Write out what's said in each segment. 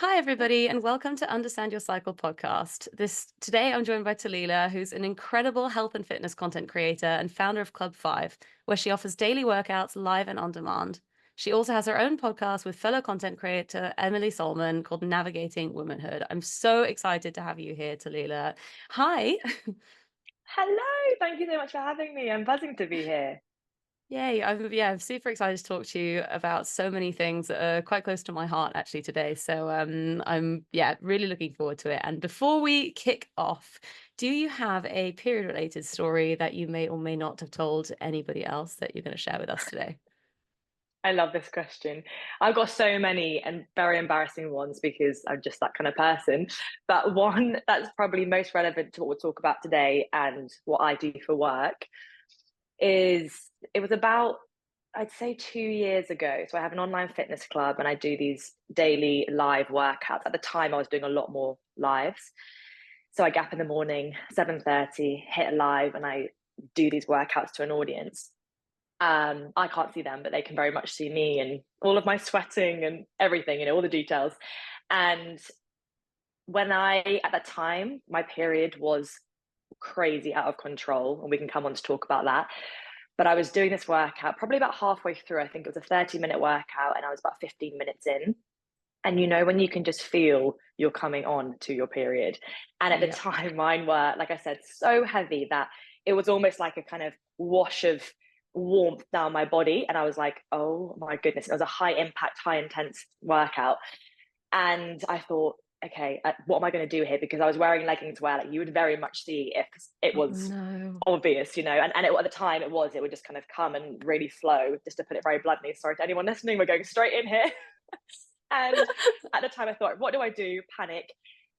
Hi, everybody, and welcome to Understand Your Cycle podcast. Today, I'm joined by Talilla, who's an incredible health and fitness content creator and founder of Club 5, where she offers daily workouts live and on demand. She also has her own podcast with fellow content creator Emily Solman called Navigating Womanhood. I'm so excited to have you here, Talilla. Hi. Hello, thank you so much for having me. I'm buzzing to be here. Yay. I'm super excited to talk to you about so many things that are quite close to my heart actually today. So I'm really looking forward to it. And before we kick off, do you have a period related story that you may or may not have told anybody else that you're going to share with us today? I love this question. I've got so many and very embarrassing ones because I'm just that kind of person. But one that's probably most relevant to what we'll talk about today and what I do for work is it was about, I'd say 2 years ago. So I have an online fitness club and I do these daily live workouts. At the time, I was doing a lot more lives. So I get up in the morning, 7:30, hit a live, and I do these workouts to an audience. I can't see them, but they can very much see me and all of my sweating and everything, all the details. And at that time, my period was crazy out of control, and we can come on to talk about that. But I was doing this workout probably about halfway through. I think it was a 30-minute workout, and I was about 15 minutes in. And when you can just feel you're coming on to your period. And at the Yeah. time, mine were, like I said, so heavy that it was almost like a kind of wash of warmth down my body. And I was like, oh my goodness, it was a high impact, high intense workout. And I thought, okay, what am I going to do here? Because I was wearing leggings where like you would very much see if it Oh, was no. obvious, at the time it would just kind of come and really flow, just to put it very bluntly. Sorry to anyone listening, we're going straight in here. And at the time, I thought, what do I do? Panic.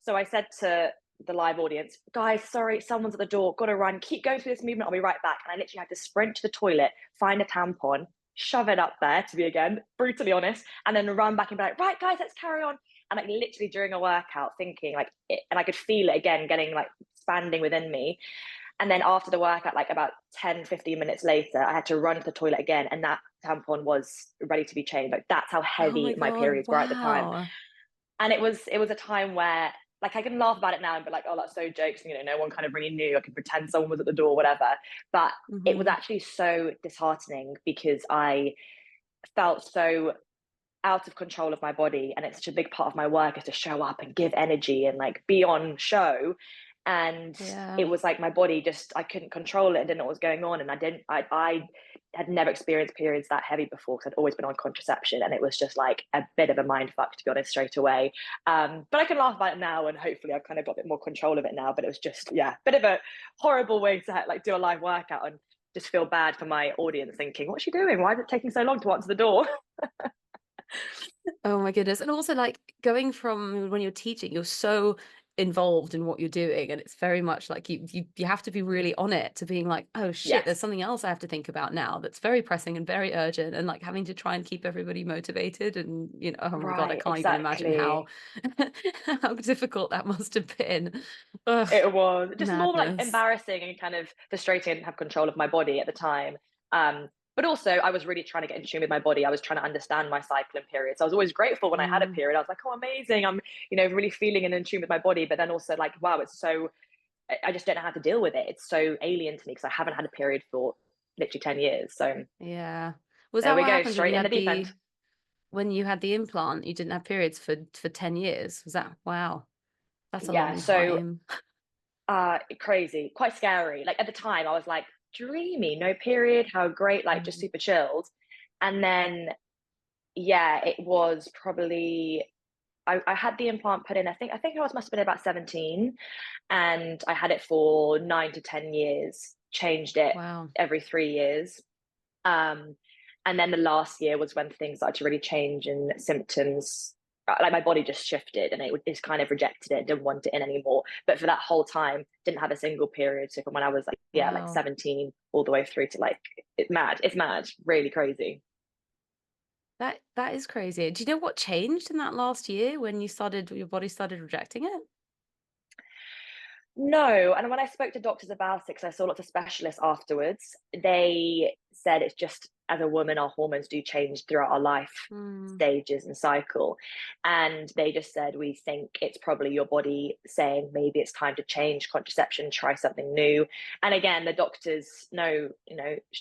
So I said to the live audience, guys, sorry, someone's at the door, gotta run, keep going through this movement, I'll be right back. And I literally had to sprint to the toilet, find a tampon, shove it up there, to be again brutally honest, and then run back and be like, right, guys, let's carry on. And like literally during a workout, thinking like it, and I could feel it again, getting like expanding within me. And then after the workout, like about 10, 15 minutes later, I had to run to the toilet again. And that tampon was ready to be changed. Like that's how Oh heavy my my God. periods were at the time. Wow. And it was a time where like I can laugh about it now and be like, oh, that's so jokes. No one kind of really knew. I could pretend someone was at the door, whatever. But it was Hmm. actually so disheartening because I felt so out of control of my body, and it's such a big part of my work is to show up and give energy and like be on show. And Yeah. it was like my body just, I couldn't control it and didn't know what was going on. And I had never experienced periods that heavy before because I'd always been on contraception, and it was just like a bit of a mind fuck, to be honest, straight away. But I can laugh about it now, and hopefully I've kind of got a bit more control of it now. But it was just, yeah, a bit of a horrible way to like do a live workout and just feel bad for my audience, thinking, what's she doing? Why is it taking so long to answer the door? Oh my goodness. And also like going from when you're teaching, you're so involved in what you're doing. And it's very much like you have to be really on it to being like, oh shit, there's Yes. something else I have to think about now that's very pressing and very urgent. And like having to try and keep everybody motivated. And oh my God, I Right, can't even imagine how exactly. how difficult that must have been. Ugh, It was just more like madness. embarrassing and kind of frustrating. I didn't have control of my body at the time. But also, I was really trying to get in tune with my body. I was trying to understand my cycle and period. So I was always grateful when I had a Mm. period. I was like, oh, amazing. I'm, really feeling and in tune with my body. But then also, like, wow, it's so, I just don't know how to deal with it. It's so alien to me because I haven't had a period for literally 10 years. So Yeah. Was there that we what go, happened straight in the deep end. when you had the implant? You didn't have periods for 10 years. Was that wow? That's a Yeah. long So time. crazy, quite scary. Like at the time, I was like, dreamy, no period, how great, like just Mm. super chilled. And then, yeah, it was probably I had the implant put in. I think I was must have been about 17, and I had it for 9 to 10 years. Changed it Wow. every 3 years. Um, and then the last year was when things started to really change and symptoms, like my body just shifted and it just kind of rejected it, didn't want it in anymore. But for that whole time, didn't have a single period. So from when I was like, yeah, like Wow. 17 all the way through to like, it's mad, really crazy. That is crazy. Do you know what changed in that last year when your body started rejecting it? No, and when I spoke to doctors about it, because I saw lots of specialists afterwards, they said it's just as a woman, our hormones do change throughout our life Mm. stages and cycle. And they just said, we think it's probably your body saying maybe it's time to change contraception, try something new. And again, the doctors know,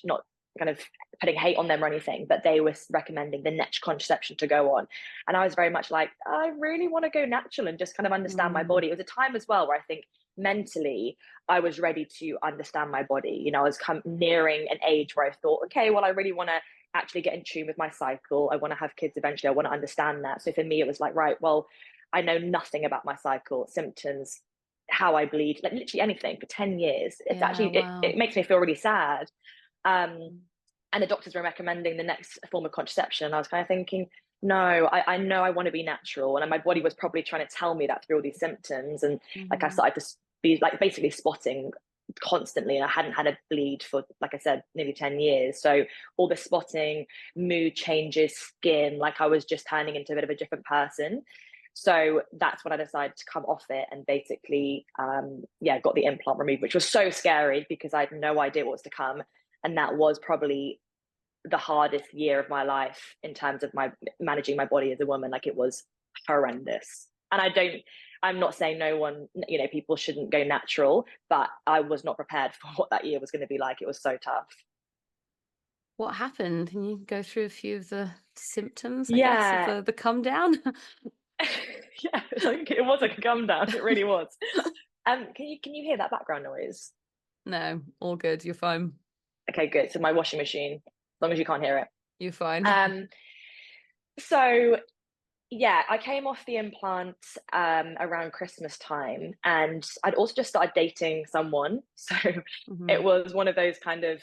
not kind of putting hate on them or anything, but they were recommending the next contraception to go on. And I was very much like, I really want to go natural and just kind of understand my Mm. body. It was a time as well where I think mentally I was ready to understand my body. I was nearing an age where I thought, okay, well, I really want to actually get in tune with my cycle. I want to have kids eventually. I want to understand that. So for me, it was like, right, well, I know nothing about my cycle, symptoms, how I bleed, like literally anything for 10 years. It's Yeah, actually, it wow. makes me feel really sad. Um, Mm. and the doctors were recommending the next form of contraception. And I was kind of thinking, no, I know I want to be natural. And my body was probably trying to tell me that through all these symptoms. And like I Mhm. started to be like basically spotting constantly. And I hadn't had a bleed for, like I said, nearly 10 years. So all the spotting, mood changes, skin, like I was just turning into a bit of a different person. So that's when I decided to come off it and basically, got the implant removed, which was so scary because I had no idea what was to come. And that was probably the hardest year of my life in terms of my managing my body as a woman. Like it was horrendous. And I'm not saying no one, people shouldn't go natural, but I was not prepared for what that year was going to be like. It was so tough. What happened? Can you go through a few of the symptoms, I guess, of Yeah. the come down? Yeah, it was like a come down. It really was. Can you hear that background noise? No, all good. You're fine. Okay, good. So my washing machine, as long as you can't hear it. You're fine. Um, so yeah, I came off the implant around Christmas time, and I'd also just started dating someone. So it Mhm. was one of those kind of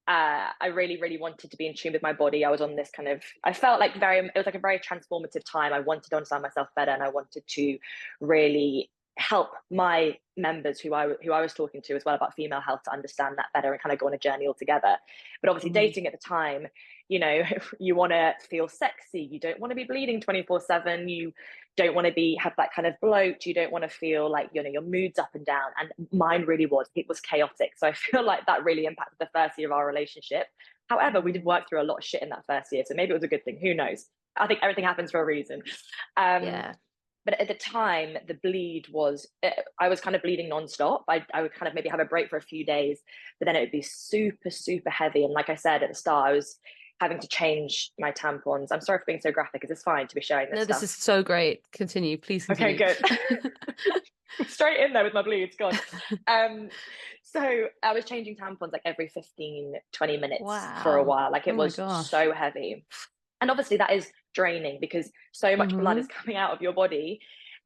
I really, really wanted to be in tune with my body. I was on this kind of, I felt like it was like a very transformative time. I wanted to understand myself better, and I wanted to really help my members who I was talking to as well about female health to understand that better and kind of go on a journey all together. But obviously Mhm. dating at the time, you want to feel sexy. You don't want to be bleeding 24/7. You don't want to have that kind of bloat. You don't want to feel like, your mood's up and down. And mine really was. It was chaotic. So I feel like that really impacted the first year of our relationship. However, we did Mhm. work through a lot of shit in that first year. So maybe it was a good thing. Who knows? I think everything happens for a reason. Um, Yeah. but at the time, the bleed was, I was kind of bleeding nonstop. I would kind of maybe have a break for a few days, but then it would be super, super heavy. And like I said at the start, I was having to change my tampons. I'm sorry for being so graphic, because it's fine to be sharing this No, this stuff. is so great. Continue. Please Okay, continue. good. Straight in there with my bleeds, God. Um, so I was changing tampons like every 15, 20 minutes for a Wow. while. Like Oh it my was gosh. so heavy. And obviously that is draining because so much blood is Mhm. coming out of your body.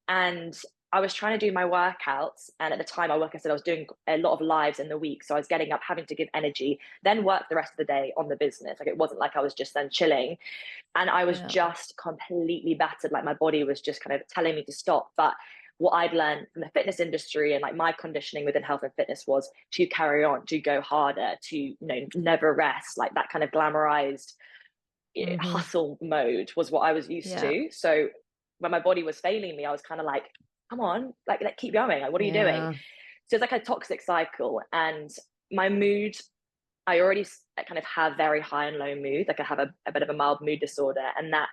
And I was trying to do my workouts. And at the time, like I said, I was doing a lot of lives in the week. So I was getting up, having to give energy, then work the rest of the day on the business. Like it wasn't like I was just then chilling. And I was Yeah. just completely battered. Like my body was just kind of telling me to stop. But what I'd learned from the fitness industry and like my conditioning within health and fitness was to carry on, to go harder, to, never rest. Like that kind of glamorized Mhm. hustle mode was what I was used Yeah. to. So when my body was failing me, I was kind of like, come on, like keep going. Like, what are you doing? Yeah. So it's like a toxic cycle. And my mood, I already kind of have very high and low mood. Like I have a bit of a mild mood disorder. And that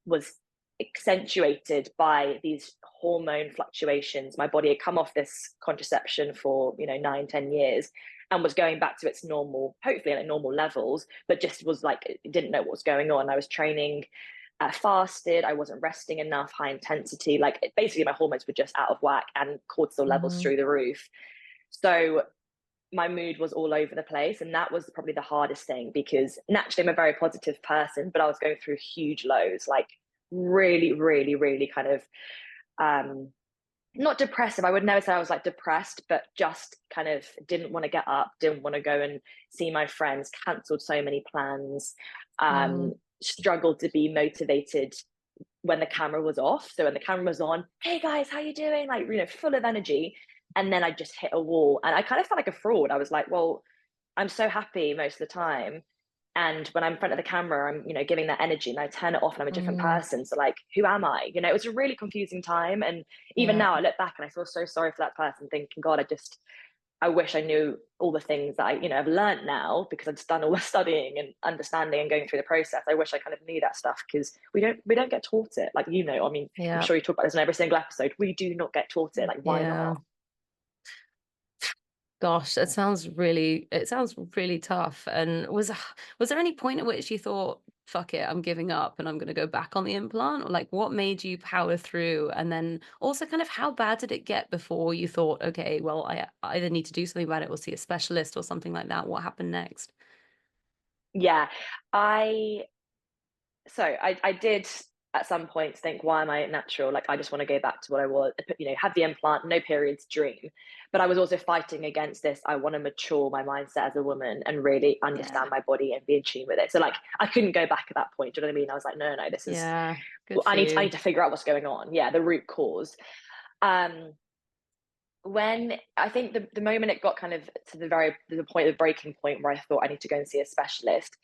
was accentuated by these hormone fluctuations. My body had come off this contraception for 9, 10 years and was going back to its normal, hopefully at normal levels, but just was like didn't know what was going on. I was training, fasted, I wasn't resting enough, high intensity, like basically my hormones were just out of whack and cortisol levels Mhm. through the roof. So my mood was all over the place, and that was probably the hardest thing, because naturally I'm a very positive person, but I was going through huge lows, like really, really, really kind of um not depressive. I would never say I was like depressed, but just kind of didn't want to get up, didn't want to go and see my friends, cancelled so many plans, Mhm. struggled to be motivated when the camera was off. So when the camera was on, hey guys, how you doing? Like, full of energy. And then I just hit a wall, and I kind of felt like a fraud. I was like, well, I'm so happy most of the time. And when I'm in front of the camera, I'm, giving that energy, and I turn it off and I'm a different Mm. person. So like, who am I? It was a really confusing time. And even Yeah. now I look back and I feel so sorry for that person, thinking, God, I just I wish I knew all the things that I've learned now because I've done all the studying and understanding and going through the process. I wish I kind of knew that stuff because we don't get taught it. Like, I mean, I'm Yeah. sure you talk about this in every single episode. We do not get taught it. Like, why Yeah. not? Gosh, it sounds really tough. And was there any point at which you thought, fuck it, I'm giving up and I'm going to go back on the implant? Or like what made you power through? And then also kind of how bad did it get before you thought, okay, well, I either need to do something about it or see a specialist or something like that. What happened next? Yeah, I I did at some points think, why am I natural? Like, I just want to go back to what I was, have the implant, no periods, dream. But I was also fighting against this. I want to mature my mindset as a woman and really Yeah. understand my body and be in tune with it. So, like, I couldn't go back at that point. Do you know what I mean? I was like, no, no, this is, Yeah. Good for I you. need to figure out what's going on. Yeah, the root cause. Um, when I think the moment it got kind of to the point, the breaking point where I thought I need to go and see a specialist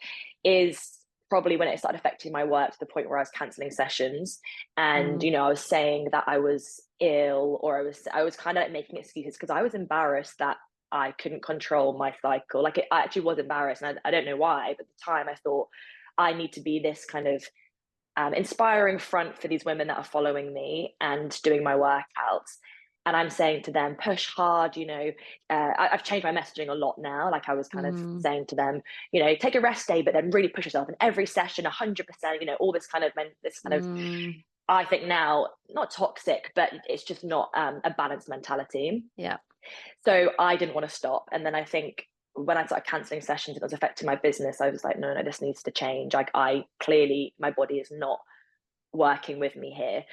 is probably when it started affecting my work to the point where I was canceling sessions. And Mm, I was saying that I was ill, or I was kind of like making excuses because I was embarrassed that I couldn't control my cycle. Like, I actually was embarrassed, and I don't know why, but at the time I thought I need to be this kind of inspiring front for these women that are following me and doing my workouts. And I'm saying to them, push hard. I've changed my messaging a lot now. Like, I was kind of mm, saying to them, take a rest day, but then really push yourself in every session, 100%. All this kind of mm. I think now, not toxic, but it's just not a balanced mentality. Yeah. So I didn't want to stop. And then I think when I started canceling sessions and it was affecting my business, I was like, no, no, this needs to change. Like, I clearly, my body is not working with me here.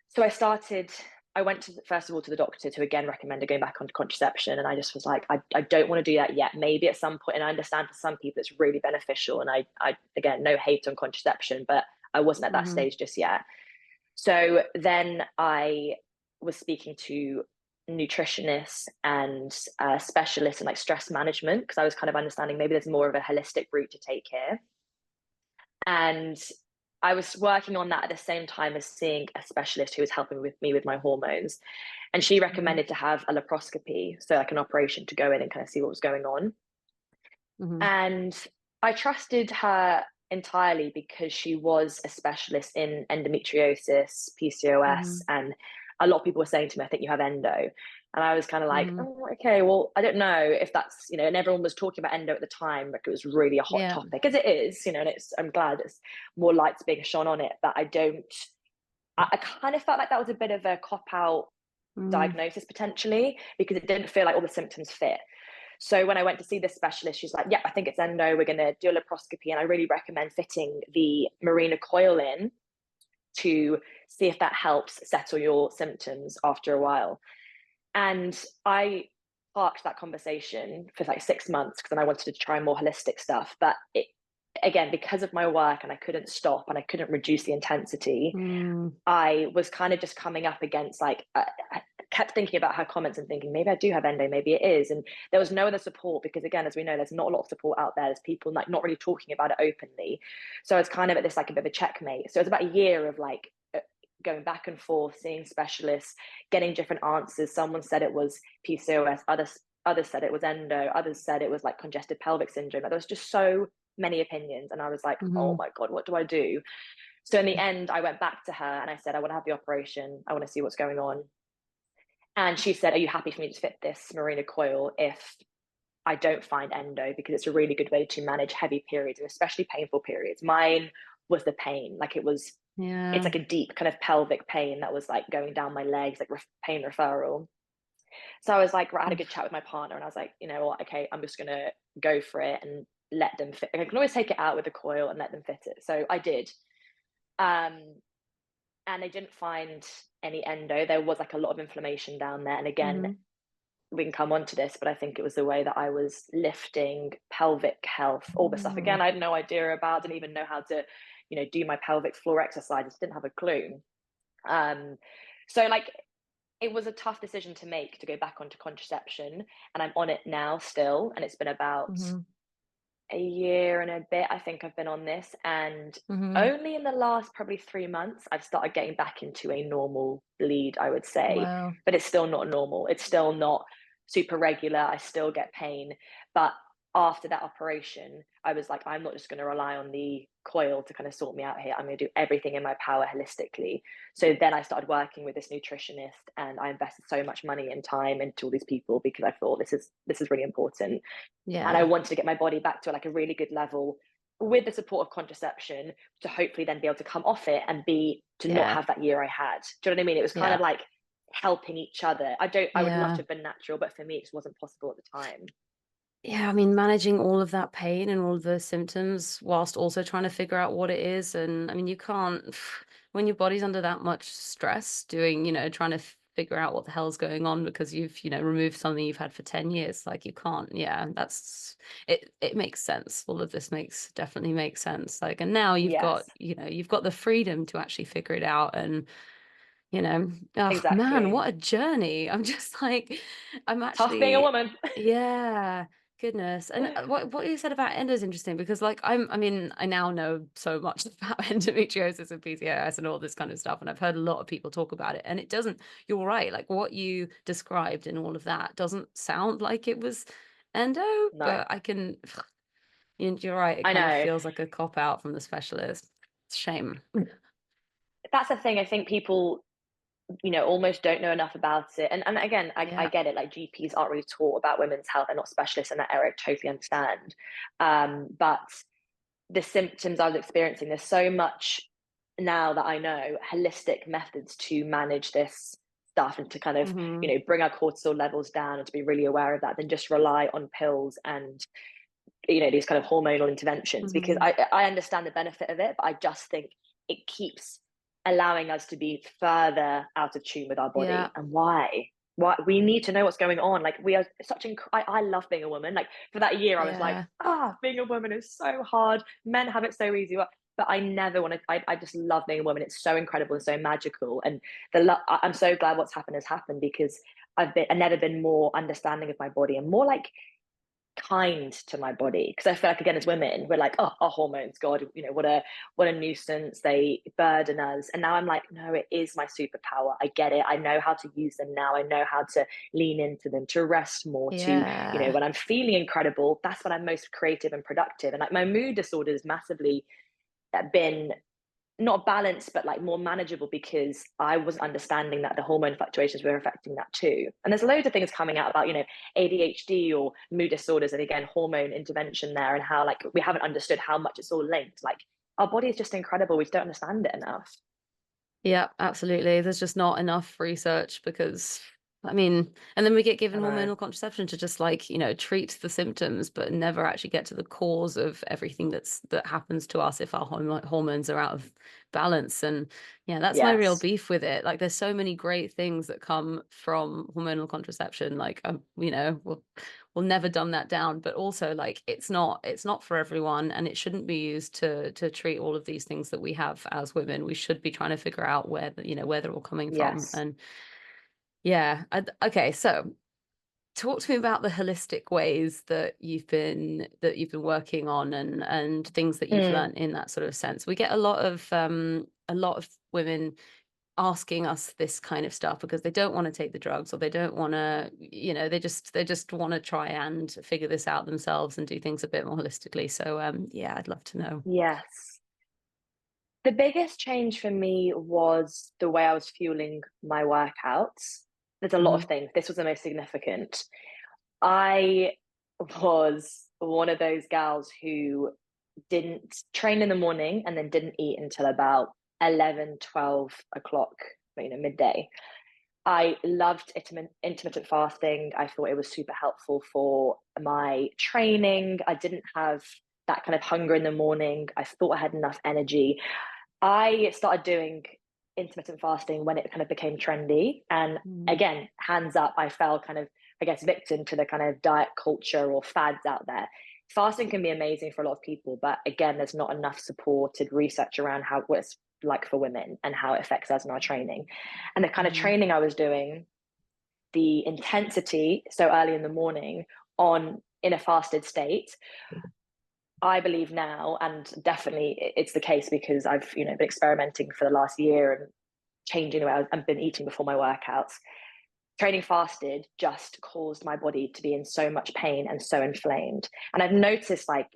So I went to, first of all, to the doctor to again recommend going back onto contraception. And I just was like, I don't want to do that yet. Maybe at some point, and I understand for some people it's really beneficial. And again, no hate on contraception, but I wasn't at that Hmm. stage just yet. So then I was speaking to nutritionists and specialists in like stress management because I was kind of understanding maybe there's more of a holistic route to take here. And I was working on that at the same time as seeing a specialist who was helping with me with my hormones. And she Hmm. recommended to have a laparoscopy, so like an operation to go in and kind of see what was going on. Hmm. And I trusted her entirely because she was a specialist in endometriosis, PCOS, Hmm. and a lot of people were saying to me, I think you have endo. And I was kind of like, Hmm. oh, okay, well, I don't know if that's, and everyone was talking about endo at the time, like it was really a hot Yeah. topic, as it is, and I'm glad it's more lights being shone on it, but I kind of felt like that was a bit of a cop out Mm. diagnosis potentially because it didn't feel like all the symptoms fit. So when I went to see this specialist, she's like, "Yeah, I think it's endo. We're going to do a laparoscopy, and I really recommend fitting the Mirena coil in to see if that helps settle your symptoms after a while." And I parked that conversation for like 6 months because then I wanted to try more holistic stuff. But again, because of my work and I couldn't stop and I couldn't reduce the intensity, Mm. I was kind of just coming up against like I kept thinking about her comments and thinking maybe I do have endo, maybe it is, and there was no other support because again, as we know, there's not a lot of support out there. There's people like not really talking about it openly, so it's kind of at this like a bit of a checkmate. So it's about a year of like going back and forth, seeing specialists, getting different answers. Someone said it was PCOS, others said it was endo, others said it was like congestive pelvic syndrome. Like, there was just so many opinions, and I was like, oh Mhm. my god, what do I do? So in the end, I went back to her and I said, I want to have the operation. I want to see what's going on. And she said, are you happy for me to fit this Mirena coil if I don't find endo? Because it's a really good way to manage heavy periods and especially painful periods. Mine was the pain. Like, it's Yeah. like a deep kind of pelvic pain that was like going down my legs, like pain referral. So I was like, right, I had a good chat with my partner and I was like, you know what? Okay, I'm just going to go for it and let them fit. I can always take it out with the coil and let them fit it. So I did. Um, and they didn't find any endo. There was like a lot of inflammation down there. And again, Mhm. we can come on to this, but I think it was the way that I was lifting pelvic health, all the stuff. Again, Mm. I had no idea about, didn't even know how to, do my pelvic floor exercises, didn't have a clue. Um, so like it was a tough decision to make to go back onto contraception, and I'm on it now still, and it's been about Mhm. a year and a bit, I think I've been on this, and Mhm. only in the last probably 3 months I've started getting back into a normal bleed, I would say. Wow. But it's still not normal. It's still not. super regular. I still get pain. But after that operation, I was like, I'm not just going to rely on the coil to kind of sort me out here. I'm going to do everything in my power holistically. So then I started working with this nutritionist, and I invested so much money and time into all these people because I thought this is really important. And I Yeah. wanted to get my body back to like a really good level with the support of contraception to hopefully then be able to come off it and be to not Yeah. have that year I had. Do you know what I mean? It was kind Yeah. of like helping each other. I would love to Yeah. have been natural, but for me, it just wasn't possible at the time. Yeah, I mean, managing all of that pain and all of those symptoms whilst also trying to figure out what it is. And I mean, you can't, when your body's under that much stress, doing, trying to figure out what the hell's going on because you've, removed something you've had for 10 years. Like you can't, yeah, it makes sense. All of this definitely makes sense. Like, and now Yes, you've got the freedom to actually figure it out. And oh man, exactly. what a journey. I'm just like, I'm Tough being a actually, woman. yeah, goodness. And what you said about endo is interesting because like I mean, I now know so much about endometriosis and PCOS and all this kind of stuff. And I've heard a lot of people talk about it. And it doesn't, you're right, like what you described and all of that doesn't sound like it was endo, No, but you're right, it I kind of know. feels like a cop out from the specialist. It's a shame. That's the thing. I think people, almost don't know enough about it. And again, I Yeah. get it. Like GPs aren't really taught about women's health. They're not specialists in that area. I totally understand. But the symptoms I was experiencing, there's so much now that I know holistic methods to manage this stuff and to kind of, Hmm. bring our cortisol levels down and to be really aware of that than just rely on pills and, these kind of hormonal interventions, because Hmm. I understand the benefit of it, but I just think it keeps allowing us to be further out of tune with our Yeah. body. And why we need to know what's going on. Like we are such I love being a woman. Like for that year I was like, Yeah. being a woman is so hard, men have it so easy. But I never want to. I just love being a woman. It's so incredible and so magical. And I'm so glad what's happened has happened, because I've never been more understanding of my body and more like kind to my body, because I feel like, again, as women we're like, oh, our hormones, god, what a nuisance, they burden us. And now I'm like, no, it is my superpower. I get it. I know how to use them now. I know how to lean into them, to rest more, to, Yeah. when I'm feeling incredible, that's when I'm most creative and productive. And like my mood disorders massively been not balanced, but like more manageable, because I was understanding that the hormone fluctuations were affecting that too. And there's loads of things coming out about, ADHD or mood disorders, and again, hormone intervention there, and how like we haven't understood how much it's all linked. Like our body is just incredible. We just don't understand it enough. Yeah, absolutely. There's just not enough research because, I mean, and then we get I given know. hormonal contraception to just like, treat the symptoms, but never actually get to the cause of everything that happens to us if our hormones are out of balance. And yeah, that's my real Yes. beef with it. Like, there's so many great things that come from hormonal contraception. Like, we'll never dumb that down, but also like it's not for everyone, and it shouldn't be used to treat all of these things that we have as women. We should be trying to figure out where they're all coming from. Yes. And yeah, okay, so talk to me about the holistic ways that you've been working on, and things that you've Mm. learned in that sort of sense. We get a lot of women asking us this kind of stuff because they don't want to take the drugs, or they don't want to, they just want to try and figure this out themselves and do things a bit more holistically. So yeah, I'd love to know. Yes. The biggest change for me was the way I was fueling my workouts. There's a lot of Hmm. things. This was the most significant. I was one of those gals who didn't train in the morning and then didn't eat until about 11, 12 o'clock, midday. I loved intermittent fasting. I thought it was super helpful for my training. I didn't have that kind of hunger in the morning. I thought I had enough energy. I started doing intermittent fasting when it kind of became trendy. And Mm. again, hands up, I fell kind of, I guess, victim to the kind of diet culture or fads out there. Fasting can be amazing for a lot of people, but again, there's not enough supported research around what it's like for women and how it affects us in our training. And the kind of Hmm. training I was doing, the intensity so early in the morning on in a fasted state, I believe now, and definitely it's the case because I've been experimenting for the last year and changing the way I've been eating before my workouts. training fasted just caused my body to be in so much pain and so inflamed. And I've noticed, like,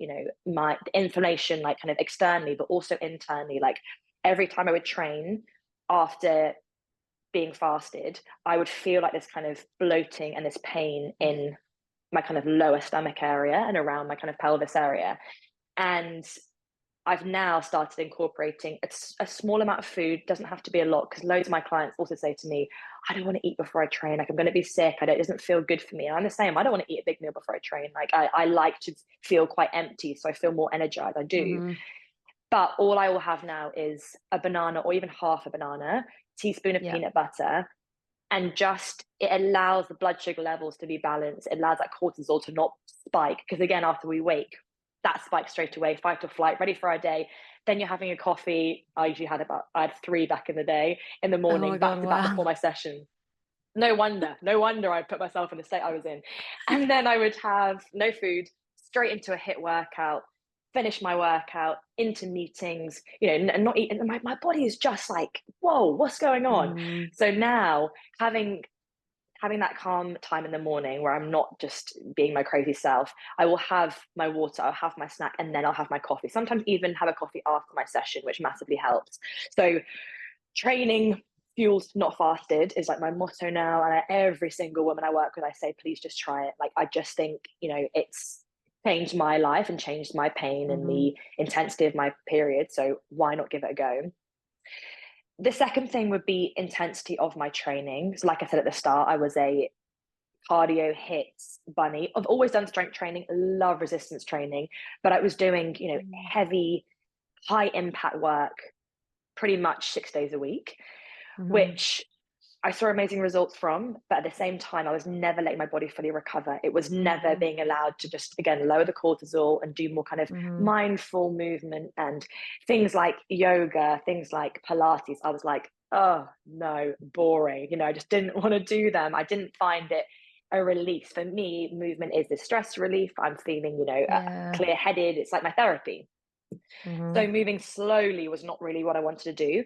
my inflammation, like kind of externally, but also internally, like every time I would train after being fasted, I would feel like this kind of bloating and this pain in my kind of lower stomach area and around my kind of pelvis area. And I've now started incorporating a small amount of food. Doesn't have to be a lot, because loads of my clients also say to me, I don't want to eat before I train. Like, I'm going to be sick. It doesn't feel good for me. And I'm the same. I don't want to eat a big meal before I train. Like, I like to feel quite empty, so I feel more energized. I do. Mm-hmm. But all I will have now is a banana, or even half a banana, teaspoon of Yeah. peanut butter, and just it allows the blood sugar levels to be balanced. It allows that cortisol to not spike, because again, after we wake, that spikes straight away, fight or flight, ready for our day. Then you're having a coffee. I had three back in the day, in the Oh my morning, God, back to back wow. before my session. No wonder I put myself in the state I was in. And then I would have no food, straight into a hit workout, finish my workout, into meetings, and not eat. And my body is just like, whoa, what's going on? Mm-hmm. So now, having that calm time in the morning where I'm not just being my crazy self, I will have my water, I'll have my snack, and then I'll have my coffee. Sometimes even have a coffee after my session, which massively helps. So training fueled, not fasted, is like my motto now. And every single woman I work with, I say, please just try it. Like, I just think, it's changed my life and changed my pain and Mm-hmm. the intensity of my period. So why not give it a go? The second thing would be intensity of my training. So like I said at the start, I was a cardio hits bunny. I've always done strength training, love resistance training, but I was doing, heavy, high impact work pretty much 6 days a week, Mm-hmm. which I saw amazing results from. But at the same time, I was never letting my body fully recover. It was never Mm-hmm. being allowed to just, again, lower the cortisol and do more kind of Mm-hmm. mindful movement, and things like yoga, things like Pilates. I was like, oh no, boring. I just didn't want to do them. I didn't find it a release. For me, movement is this stress relief. I'm feeling, Yeah. clear headed. It's like my therapy. Mm-hmm. So moving slowly was not really what I wanted to do.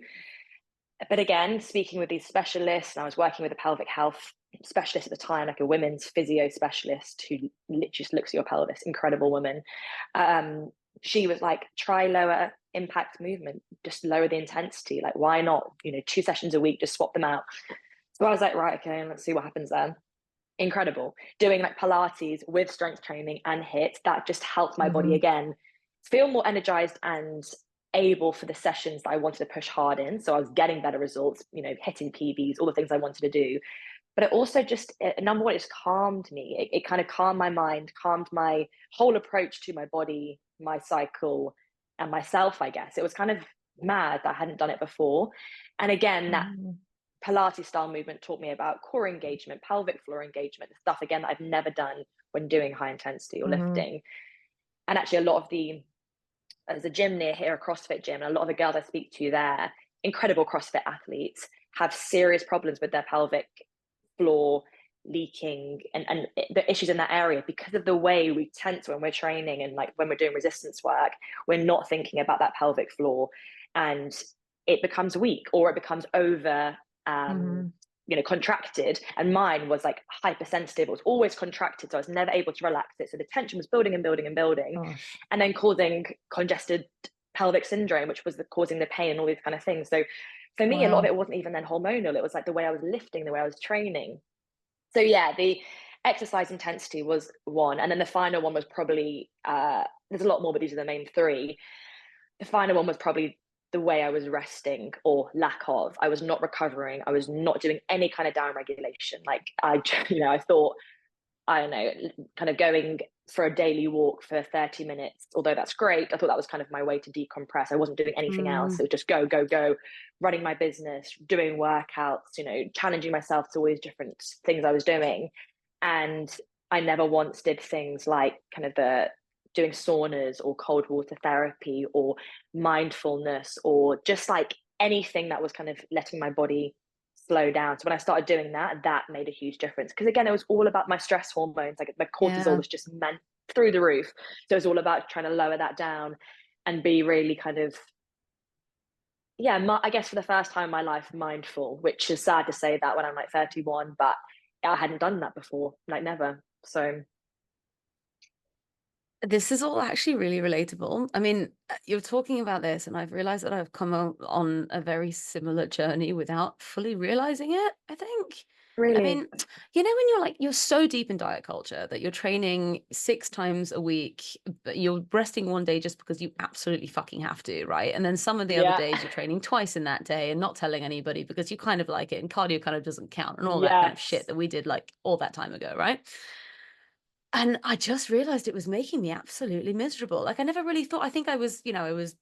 But again, speaking with these specialists, and I was working with a pelvic health specialist at the time, like a women's physio specialist who literally just looks at your pelvis, incredible woman. Um, she was like, try lower impact movement, just lower the intensity. Like, why not? 2 sessions a week, just swap them out. So I was like, right, okay, let's see what happens then. Incredible. Doing like Pilates with strength training and hit, that just helped my body Mm-hmm. again feel more energized and able for the sessions that I wanted to push hard in. So I was getting better results, hitting PBs, all the things I wanted to do. But it also just, number one, it's calmed me. It kind of calmed my mind, calmed my whole approach to my body, my cycle, and myself, I guess. It was kind of mad that I hadn't done it before. And again, that Mm-hmm. Pilates style movement taught me about core engagement, pelvic floor engagement, the stuff again that I've never done when doing high intensity or Mm-hmm. lifting. And actually, a lot of there's a gym near here, a CrossFit gym, and a lot of the girls I speak to there, incredible CrossFit athletes, have serious problems with their pelvic floor leaking, and the issues in that area, because of the way we tense when we're training, and like when we're doing resistance work, we're not thinking about that pelvic floor, and it becomes weak, or it becomes over um Mm-hmm. contracted. And mine was like hypersensitive. It was always contracted, so I was never able to relax it, so the tension was building and building and building, Gosh. and then causing congested pelvic syndrome, which was causing the pain and all these kind of things. So for me, a lot of Wow. it wasn't even then hormonal. It was like the way I was lifting, the way I was training. So yeah, the exercise intensity was one, and then the final one was probably there's a lot more, but these are the main three. The final one was probably the way I was resting, or lack of. I was not recovering. I was not doing any kind of down regulation. Like, I thought, I don't know, kind of going for a daily walk for 30 minutes, although that's great. I thought that was kind of my way to decompress. I wasn't doing anything else. Mm. It was just go, go, go, running my business, doing workouts, challenging myself to always different things I was doing. And I never once did things like kind of the doing saunas or cold water therapy or mindfulness, or just like anything that was kind of letting my body slow down. So when I started doing that, that made a huge difference. Because again, it was all about my stress hormones. Like, my cortisol Yeah. was just meant through the roof. So it was all about trying to lower that down and be really kind of, yeah, I guess for the first time in my life, mindful, which is sad to say that when I'm like 31, but I hadn't done that before, like never. So This is all actually really relatable. I mean, you're talking about this, and I've realized that I've come on a very similar journey without fully realizing it, I think. I really, mean, when you're so deep in diet culture that you're training 6 times a week, but you're resting one day just because you absolutely fucking have to, right? And then some of the other yeah, days you're training twice in that day and not telling anybody because you kind of like it, and cardio kind of doesn't count, and all that kind of shit yes, that we did like all that time ago, right? And I just realized it was making me absolutely miserable. Like I never really thought, I think I was in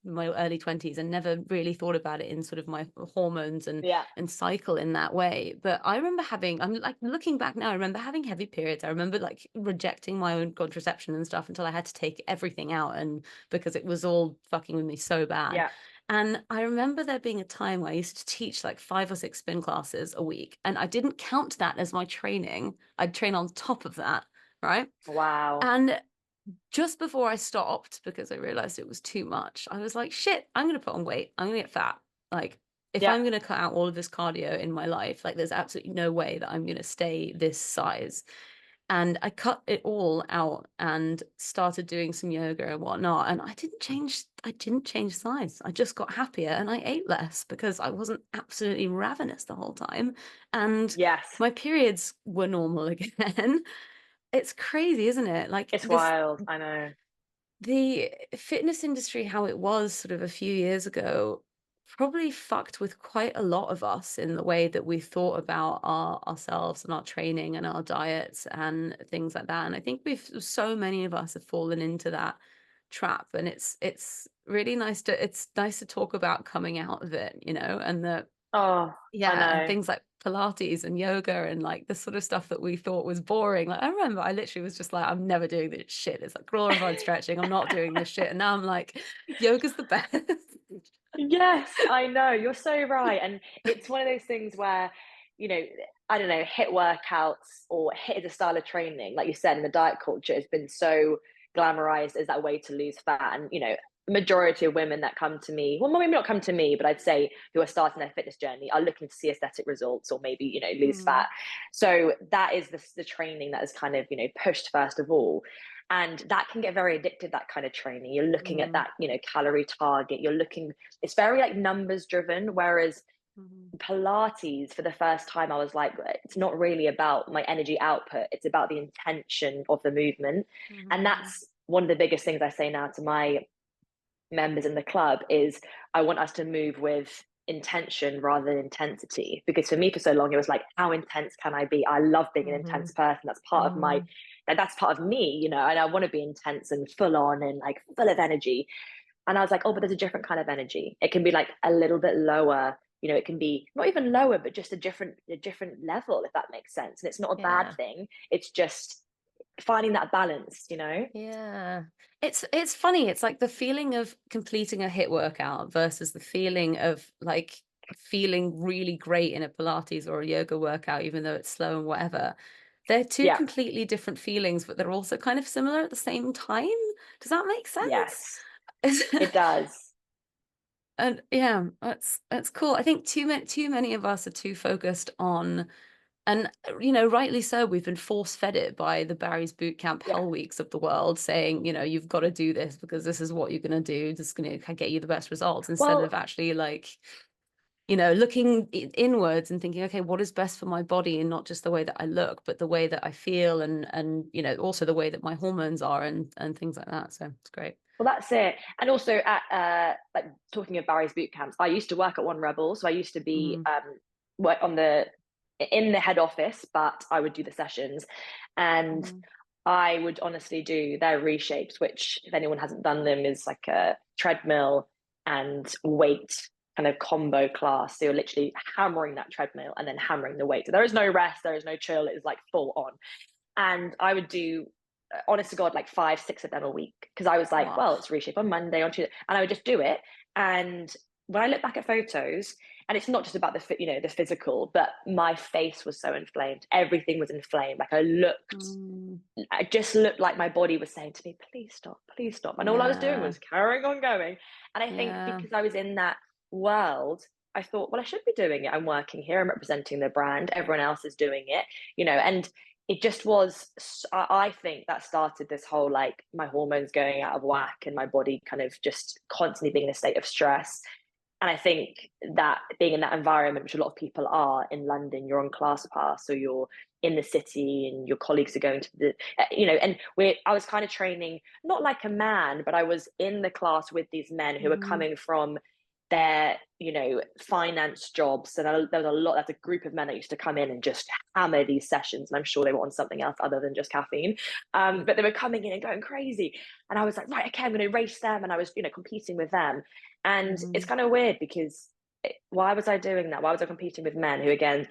my early 20s and never really thought about it in sort of my hormones yeah, and cycle in that way. But I remember I'm like looking back now, I remember having heavy periods. I remember like rejecting my own contraception and stuff until I had to take everything out, and because it was all fucking with me so bad. yeah. And I remember there being a time where I used to teach like 5 or 6 spin classes a week, and I didn't count that as my training. I'd train on top of that, right? Wow. And just before I stopped, because I realized it was too much, I was like, shit, I'm going to put on weight. I'm going to get fat. Like, if Yeah. I'm going to cut out all of this cardio in my life, like, there's absolutely no way that I'm going to stay this size. And I cut it all out and started doing some yoga and whatnot. And I didn't change size. I just got happier and I ate less because I wasn't absolutely ravenous the whole time. And Yes. my periods were normal again. It's crazy, isn't it? Like It's wild. I know. the fitness industry, how it was sort of a few years ago, probably fucked with quite a lot of us in the way that we thought about ourselves and our training and our diets and things like that. And I think so many of us have fallen into that trap. And it's really it's nice to talk about coming out of it, and the Oh, I yeah, and know. things like Pilates and yoga and like the sort of stuff that we thought was boring. Like I remember I literally was just like, I'm never doing this shit. It's like glorified stretching. I'm not doing this shit. And now I'm like, yoga's the best. Yes, I know. You're so right. And it's one of those things where, you know, I don't know, hit workouts or hit is a style of training, like you said, in the diet culture has been so glamorized as that way to lose fat. And, the majority of women that come to me, well, maybe not come to me, but I'd say who are starting their fitness journey are looking to see aesthetic results or maybe, lose fat. Mm, So that is the training that is kind of, pushed first of all. And that can get very addictive, that kind of training. You're looking at mm, that, calorie target. It's very like numbers driven. Whereas mm, Pilates, for the first time, I was like, it's not really about my energy output, it's about the intention of the movement. And mm, that's one of the biggest things I say now to my members in the club is I want us to move with intention rather than intensity. Because for me, for so long, it was like, how intense can I be? I love being an mm, intense person. That's part of my, mm. that's part of me, and I want to be intense and full on and like full of energy. And I was like, oh, but there's a different kind of energy. It can be like a little bit lower. It can be not even lower, but just a different level, if that makes sense. And it's not a bad Yeah. thing. It's just finding that balance. Yeah. It's funny. It's like the feeling of completing a hit workout versus the feeling of like feeling really great in a Pilates or a yoga workout, even though it's slow and whatever. They're two Yeah. completely different feelings, but they're also kind of similar at the same time. Does that make sense? Yes, it does. And yeah, that's cool. I think too many of us are too focused on, and rightly so, we've been force fed it by the Barry's Boot Camp Yeah. Hell Weeks of the world, saying, you've got to do this because this is what you're going to do. This is going to get you the best results, instead Well, of actually like, looking inwards and thinking, okay, what is best for my body, and not just the way that I look, but the way that I feel, and also the way that my hormones are, and things like that. So it's great. well, that's it. And also at like talking of Barry's boot camps, I used to work at One Rebel, so I used to be Mm, work on the in the head office, but I would do the sessions, and mm, I would honestly do their reshapes, which if anyone hasn't done them, is like a treadmill and weight kind of combo class. So you're literally hammering that treadmill and then hammering the weight. So there is no rest, there is no chill. It is like full on. And I would do, honest to God, like 5, 6 of them a week because I was like, wow. well, it's reshape on Monday, on Tuesday, and I would just do it. And when I look back at photos, and it's not just about the physical, but my face was so inflamed. Everything was inflamed. Like Mm, I just looked like my body was saying to me, please stop, please stop. And all I was doing yeah, was carrying on going. And I think yeah. because I was in that world, I thought, well, I should be doing it. I'm working here. I'm representing the brand. Everyone else is doing it, and it just was, I think that started this whole, like, my hormones going out of whack and my body kind of just constantly being in a state of stress. And I think that being in that environment, which a lot of people are in London, you're on class pass, or you're in the city and your colleagues are going to and I was kind of training, not like a man, but I was in the class with these men who were Mhm. coming from their, finance jobs. And there was that's a group of men that used to come in and just hammer these sessions. And I'm sure they were on something else other than just caffeine. But they were coming in and going crazy. And I was like, right, okay, I'm going to race them. And I was, competing with them. And it's Mhm. kind of weird because why was I doing that? Why was I competing with men who, again,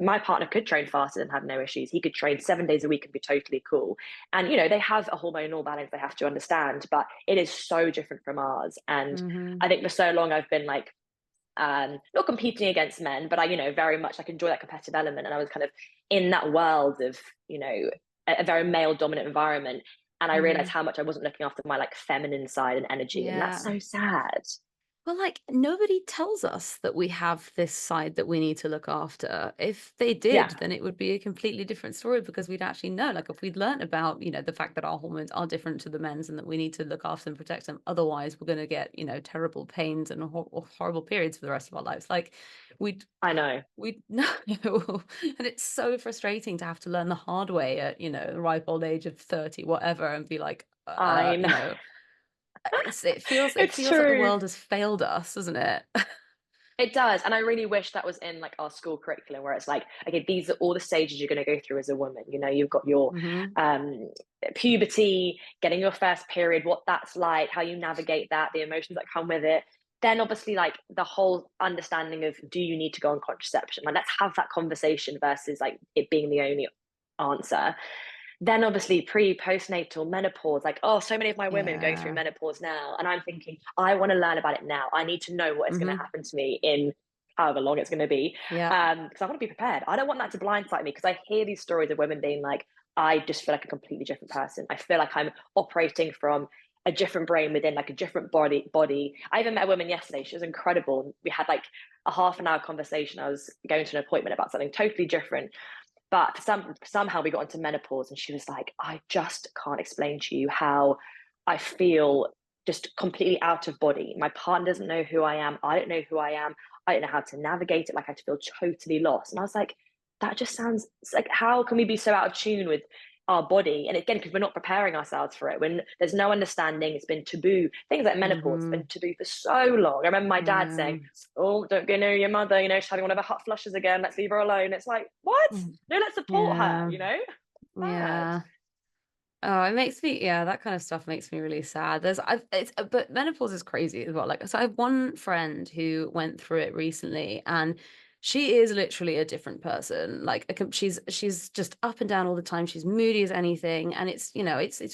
my partner could train faster and have no issues. He could train 7 days a week and be totally cool. And, they have a hormonal balance they have to understand, but it is so different from ours. And I Mhm. think for so long I've been like, not competing against men, but I, very much like enjoy that competitive element. And I was kind of in that world of, a very male dominant environment. And I realized Mhm. how much I wasn't looking after my like feminine side and energy. And that's Yeah. so sad. Well, like, nobody tells us that we have this side that we need to look after. If they did, Yeah, then it would be a completely different story because we'd actually know. Like, if we'd learned about, the fact that our hormones are different to the men's and that we need to look after and protect them. Otherwise, we're going to get, terrible pains and horrible periods for the rest of our lives. Like, we'd, I know. we'd know. And it's so frustrating to have to learn the hard way at, the ripe old age of 30, whatever, and be like, I know. it It's feels like the true. world has failed us, doesn't it? It does. And I really wish that was in like our school curriculum where it's like, okay, these are all the stages you're going to go through as a woman. You've got your Mhm. um, puberty, getting your first period, what that's like, how you navigate that, the emotions that come with it. Then obviously like the whole understanding of, do you need to go on contraception? Like, let's have that conversation versus like it being the only answer. Then obviously postnatal menopause, like, oh, so many of my women go through Yeah. menopause now. And I'm thinking, I want to learn about it now. I need to know what is going to Mhm. happen to me in however long it's going to be. Yeah. Because I want to be prepared. I don't want that to blindside me, because I hear these stories of women being like, I just feel like a completely different person. I feel like I'm operating from a different brain within like a different body. I even met a woman yesterday. She was incredible. We had like a half an hour conversation. I was going to an appointment about something totally different, but somehow we got into menopause, and she was like, I just can't explain to you how I feel just completely out of body. My partner doesn't know who I am. I don't know who I am. I don't know how to navigate it. Like, I feel totally lost. And I was like, that just sounds like, how can we be so out of tune with our body? And again, because we're not preparing ourselves for it, when there's no understanding, it's been taboo. Things like menopause has been Mhm. taboo for so long. I remember my dad Yeah. saying, oh, don't go near your mother, she's having one of her hot flushes again, let's leave her alone. It's like, what? Mm. No, let's support her, Yeah. bad. Yeah. Oh, it makes me, yeah, that kind of stuff makes me really sad. But menopause is crazy as well. Like, so I have one friend who went through it recently, and she is literally a different person. Like, she's just up and down all the time. She's moody as anything, and it's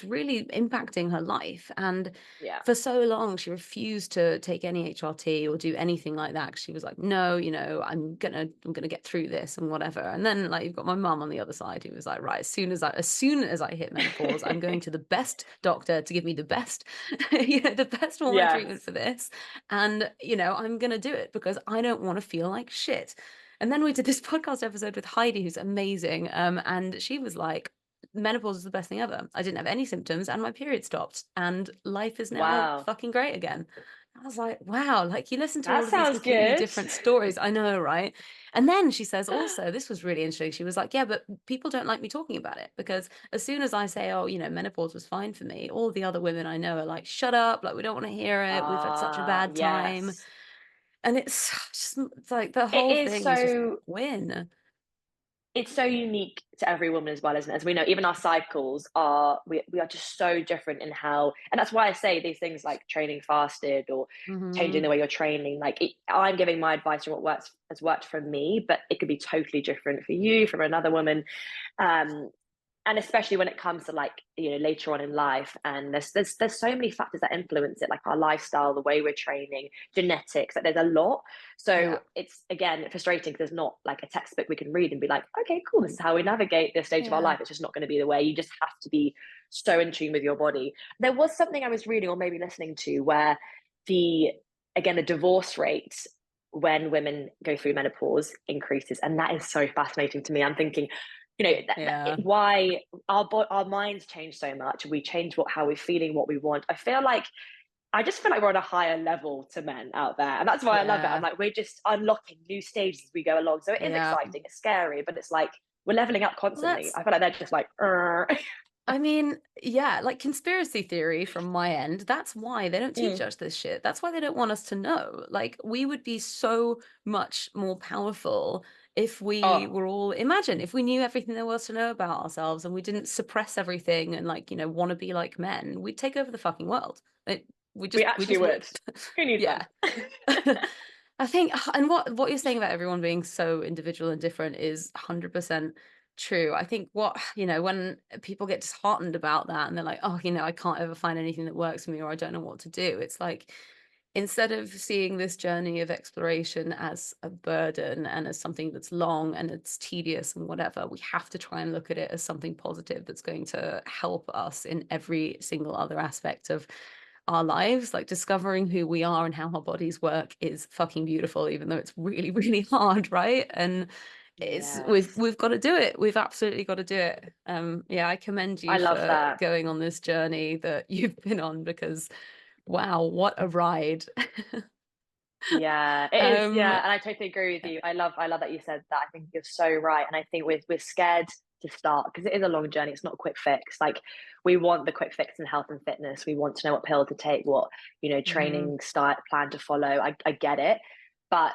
really impacting her life. And Yeah. for so long, she refused to take any HRT or do anything like that. 'Cause she was like, no, I'm gonna get through this and whatever. And then, like, you've got my mum on the other side who was like, right, as soon as I hit menopause, I'm going to the best doctor to give me the best, the best hormone treatment Yes. for this. And, I'm gonna do it because I don't want to feel like shit. And then we did this podcast episode with Heidi, who's amazing. And she was like, menopause is the best thing ever. I didn't have any symptoms and my period stopped and life is now Wow. fucking great again. I was like, wow, like, you listen to That all of these sounds completely good. different stories. I know, right? And then she says also, this was really interesting. She was like, yeah, but people don't like me talking about it because as soon as I say, oh, menopause was fine for me, all the other women I know are like, shut up, like, we don't want to hear it. We've had such a bad time. Yes. And it's like the It whole is thing is just so win. it's so unique to every woman as well, isn't it? As we know, even our cycles are, we are just so different in how, and that's why I say these things like training fasted or changing Hmm. the way you're training. Like, I'm giving my advice on what has worked for me, but it could be totally different for you, from another woman. Um, and especially when it comes to, like, later on in life, and there's so many factors that influence it, like our lifestyle, the way we're training, genetics, like there's a lot. So Yeah. it's, again, frustrating because there's not like a textbook we can read and be like, okay, cool, this is how we navigate this stage of our Yeah. life. It's just not going to be the way. You just have to be so in tune with your body. There was something I was reading or maybe listening to where the again the divorce rate when women go through menopause increases, and that is so fascinating to me. I'm thinking, Yeah. why our minds change so much. We change how we're feeling, what we want. I just feel like we're on a higher level to men out there, and that's why I love it. I'm Yeah. like, we're just unlocking new stages as we go along. So it is Yeah. exciting, it's scary, but it's like we're leveling up Well, constantly. that's I feel like they're just like, I mean, yeah, like conspiracy theory from my end, that's why they don't teach Mm. us this shit. That's why they don't want us to know. Like, we would be so much more powerful if we Oh, were all, imagine if we knew everything there was to know about ourselves and we didn't suppress everything and, like, want to be like men, we'd take over the fucking world. we We actually just would. would. Who needs Yeah. men? I think, and what you're saying about everyone being so individual and different is 100% true. I think when people get disheartened about that and they're like, oh, I can't ever find anything that works for me or I don't know what to do. It's like, instead of seeing this journey of exploration as a burden and as something that's long and it's tedious and whatever, we have to try and look at it as something positive that's going to help us in every single other aspect of our lives. Like, discovering who we are and how our bodies work is fucking beautiful, even though it's really, really hard, right? And it's Yes, we've got to do it. We've absolutely got to do it. Yeah, I commend I you love for that. going on this journey that you've been on, because wow, what a ride. Yeah, it is. um Yeah, and I totally agree with you. I love that you said that. I think you're so right, and I think we're scared to start because it is a long journey. It's not a quick fix. Like, we want the quick fix in health and fitness. We want to know what pill to take, what mhm. training style plan to follow. I get it, but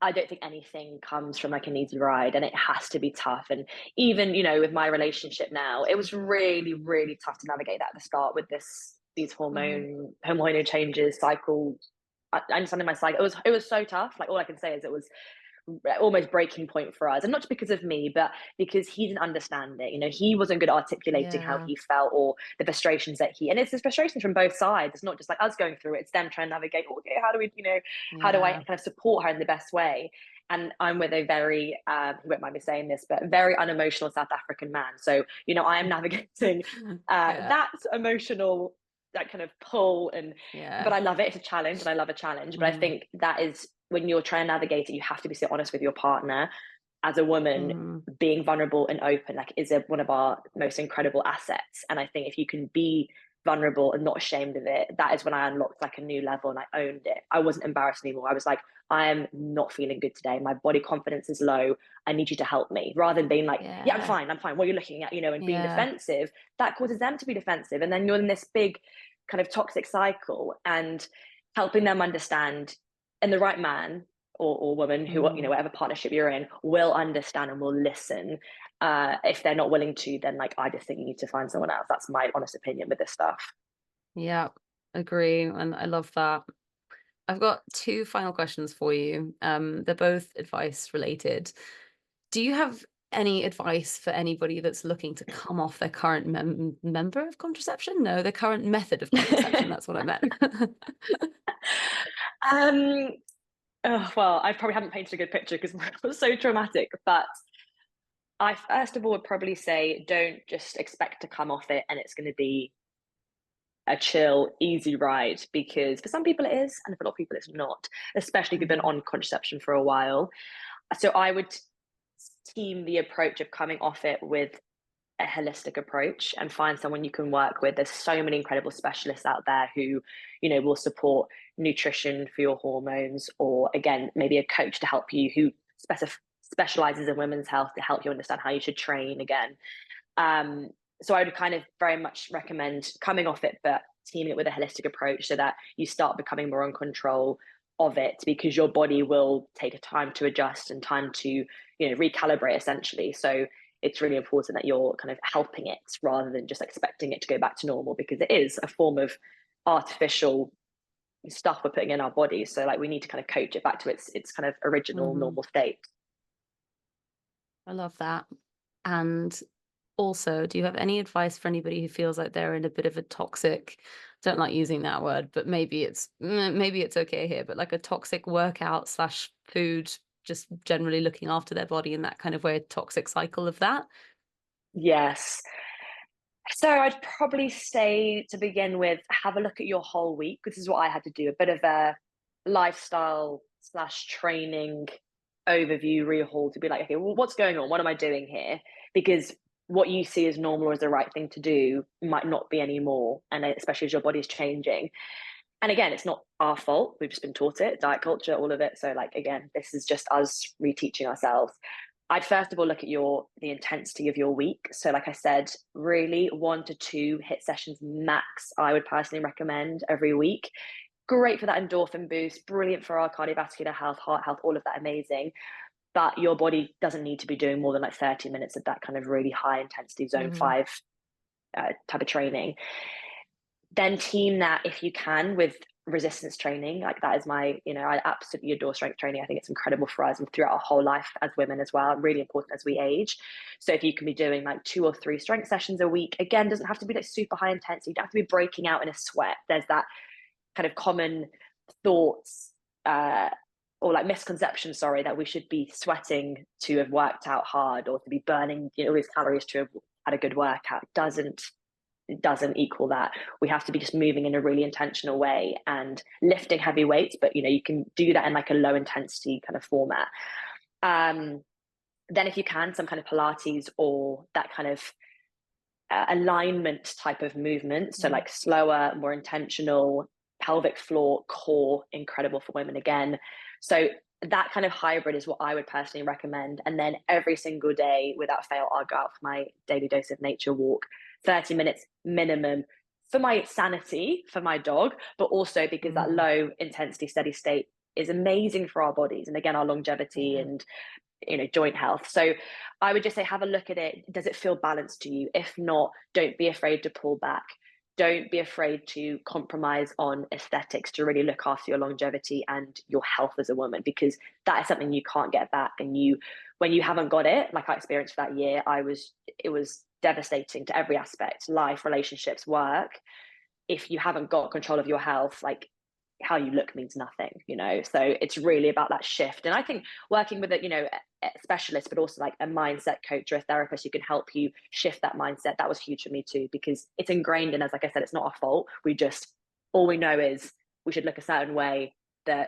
I don't think anything comes from like an easy ride, and it has to be tough. And even with my relationship now, it was really really tough to navigate that at the start with these Mhm. hormonal changes, cycle understanding my cycle. It was so tough. Like, all I can say is it was almost breaking point for us, and not just because of me, but because he didn't understand it. He wasn't good at articulating how Yeah. he felt or the frustrations that and it's the frustrations from both sides. It's not just like us going through it; it's them trying to navigate. Okay, how do we, how do I Yeah. kind of support her in the best way? And I'm with a very, he won't mind me saying this, but very unemotional South African man. So, I am navigating Yeah. that emotional, that kind of pull, but Yeah. I love it. It's a challenge, and I love a challenge. But I Mhm. think that is when you're trying to navigate it, you have to be so honest with your partner. As a woman, Mhm. being vulnerable and open, like, is one of our most incredible assets. And I think if you can be vulnerable and not ashamed of it, that is when I unlocked like a new level and I owned it. I wasn't embarrassed anymore. I was like, I am not feeling good today. My body confidence is low. I need you to help me. Rather than being like, yeah, I'm Yeah. fine, I'm fine. What are you looking at? And being Yeah. defensive, that causes them to be defensive. And then you're in this big kind of toxic cycle, and helping them understand, and the right man or woman who, Mhm. whatever partnership you're in, will understand and will listen. If they're not willing to, then like, I just think you need to find someone else. That's my honest opinion with this stuff. Yeah. Agree. And I love that. I've got two final questions for you. They're both advice related. Do you have any advice for anybody that's looking to come off their current member of contraception? No, their current method of contraception. That's what I meant. um, oh, well, I probably haven't painted a good picture because it was so traumatic. But I first of all would probably say, don't just expect to come off it and it's going to be a chill, easy ride, because for some people it is, and for a lot of people it's not, especially if you've been Mhm. on contraception for a while. So I would team the approach of coming off it with a holistic approach and find someone you can work with. There's so many incredible specialists out there who, will support nutrition for your hormones, or again, maybe a coach to help you who specializes in women's health to help you understand how you should train again. Um, so I would kind of very much recommend coming off it, but teaming it with a holistic approach so that you start becoming more in control of it, because your body will take a time to adjust and time to, recalibrate essentially. So it's really important that you're kind of helping it rather than just expecting it to go back to normal, because it is a form of artificial stuff we're putting in our bodies. So like, we need to kind of coach it back to its kind of original Mhm. normal state. I love that. And also, do you have any advice for anybody who feels like they're in a bit of a toxic, don't like using that word, but maybe it's okay here, but like a toxic workout slash food, just generally looking after their body in that kind of way, a toxic cycle of that? Yes. So I'd probably say, to begin with, have a look at your whole week. This is what I had to do, a bit of a lifestyle slash training overview rehaul to be like, okay, well, what's going on? What am I doing here? Because what you see as normal as the right thing to do might not be anymore. And especially as your body's changing. And again, it's not our fault. We've just been taught it, diet culture, all of it. So like, again, this is just us reteaching ourselves. I'd first of all look at the intensity of your week. So like I said, really 1 to 2 hit sessions max, I would personally recommend every week. Great for that endorphin boost, brilliant for our cardiovascular health, heart health, all of that amazing. But your body doesn't need to be doing more than like 30 minutes of that kind of really high intensity zone Mm-hmm. 5 type of training. Then team that if you can with resistance training. Like that is my, I absolutely adore strength training. I think it's incredible for us and throughout our whole life as women as well, really important as we age. So if you can be doing like 2 or 3 strength sessions a week, again, doesn't have to be like super high intensity. You don't have to be breaking out in a sweat. There's that kind of common thoughts or like misconception, sorry, that we should be sweating to have worked out hard or to be burning all these calories to have had a good workout. It doesn't equal that. We have to be just moving in a really intentional way and lifting heavy weights, but you can do that in like a low intensity kind of format. Then if you can, some kind of Pilates or that kind of alignment type of movement. So like slower, more intentional, pelvic floor, core, incredible for women again. So that kind of hybrid is what I would personally recommend. And then every single day, without fail, I'll go out for my daily dose of nature walk, 30 minutes minimum for my sanity, for my dog, but also because that low intensity, steady state is amazing for our bodies. And again, our longevity and joint health. So I would just say, have a look at it. Does it feel balanced to you? If not, don't be afraid to pull back. Don't be afraid to compromise on aesthetics to really look after your longevity and your health as a woman, because that is something you can't get back. And when you haven't got it, like I experienced for that year, it was devastating to every aspect, life, relationships, work. If you haven't got control of your health, like how you look means nothing, so it's really about that shift. And I think working with a specialist, but also like a mindset coach or a therapist who can help you shift that mindset, that was huge for me too, because it's ingrained in us. Like I said, it's not our fault. All we know is we should look a certain way. The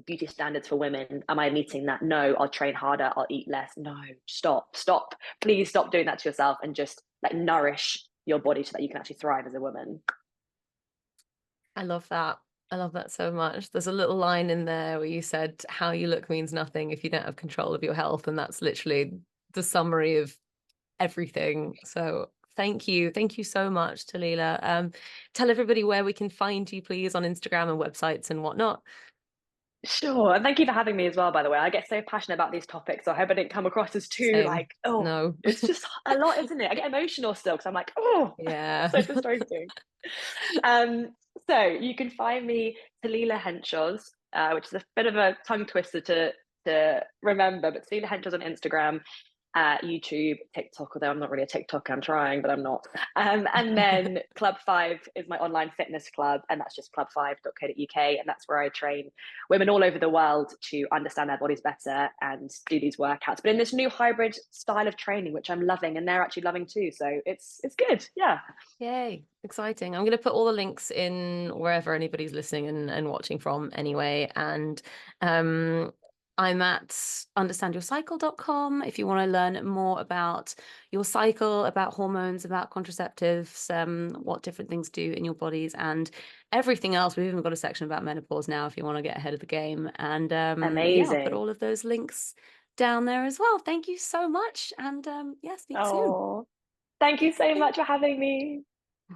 beauty standards for women, am I meeting that? No. I'll train harder, I'll eat less. No. Stop, please stop doing that to yourself, and just like nourish your body so that you can actually thrive as a woman. I love that. I love that so much. There's a little line in there where you said how you look means nothing if you don't have control of your health. And that's literally the summary of everything. So thank you. Thank you so much, Talilla. Tell everybody where we can find you, please, on Instagram and websites and whatnot. Sure. And thank you for having me as well, by the way. I get so passionate about these topics. So I hope I didn't come across as too Same. like, oh, No. it's just a lot, isn't it? I get emotional still because I'm like, oh, Yeah. so frustrating. um, so you can find me Talilla Henshaws, which is a bit of a tongue twister to remember, but Talilla Henshaws on Instagram, YouTube, TikTok, although I'm not really a TikToker, I'm trying, but I'm not. And then Club 5 is my online fitness club, and that's just club5.co.uk, and that's where I train women all over the world to understand their bodies better and do these workouts, but in this new hybrid style of training, which I'm loving, and they're actually loving too. So it's good. Yeah. Yay, exciting. I'm going to put all the links in wherever anybody's listening and watching from anyway. And I'm at understandyourcycle.com if you want to learn more about your cycle, about hormones, about contraceptives, what different things do in your bodies, and everything else. We've even got a section about menopause now if you want to get ahead of the game. And yeah, I'll put Amazing. all of those links down there as well. Thank you so much. And yeah, speak soon. Oh, thank you so much for having me.